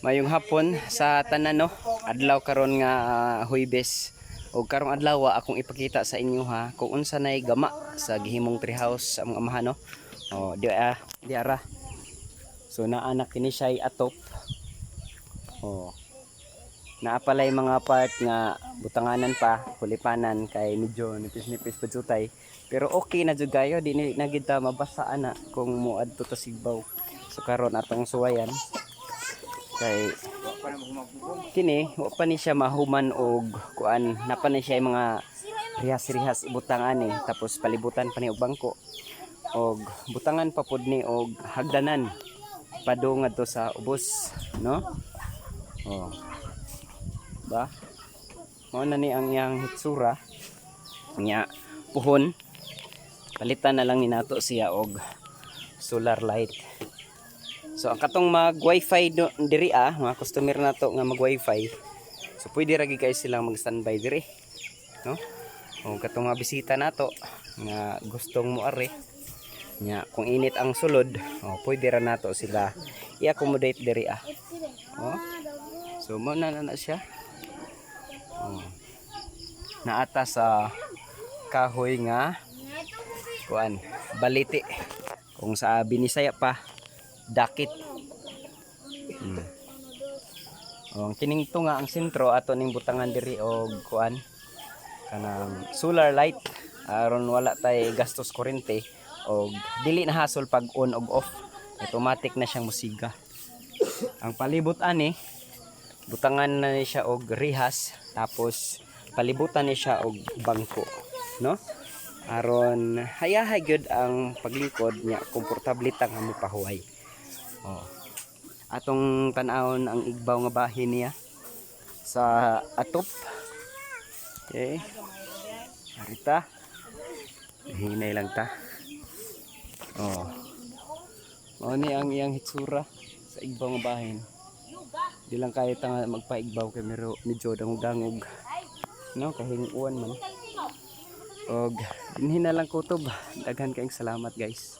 Mayong hapon sa tanan no. Adlaw karon nga Huwebes. O karong adlaw akong ipakita sa inyo ha kung unsa nay gama sa gihimong treehouse sa among amahan no. O di ara. So naanak kini siya ay atop. O naapalay mga part nga butanganan pa, kulipanan kay medyo nipis-nipis padzutay. Pero okay na jud kayo di na kita mabasa ana kung moadto ta Sigbaw. So karon atong suwayan kay kini wa pa ni siya mahuman og kuan na pa ni siya mga rihas-rihas butangan ni tapos palibutan pa ni og bangko og butangan pa pud ni og hagdanan padung adto sa ubos no. Oh ba mao na ni ang iyang hitsura nya puhon palitan na lang ni nato siya og solar light. So ang katong mag wifi diri mga customer nato nga mag wifi so pwede ra gyud kay silang mag standby diri no. O katong mga bisita nato nga gustong moari nya kung init ang sulod pwede ra nato sila i-accommodate diri so mo na siya naata sa kahoy nga kuan baliti kung sa Binisaya pa dakit. Kining to nga ang sentro ato ning butangan diri og kuan kanang solar light aron wala tay gastos kuryente og dili na hasol pag on og off automatic na siyang musiga. Ang palibot ani butangan na ni siya og rihas tapos palibutan ni siya og bangko no aron hayahay gyud ang paglingkod nya komportable tang mo pahuway. Atong tan-awon ang igbaw nga bahin niya sa atop. Okay. Arita. Hinay lang ta. Mao ni ang iyang hitsura sa igbaw nga bahin. Di lang kaya ta magpaigbaw kay medyo dangog-dangog. No, kahinguan man. Og dinhi na lang kutob. Daghan kayong salamat guys.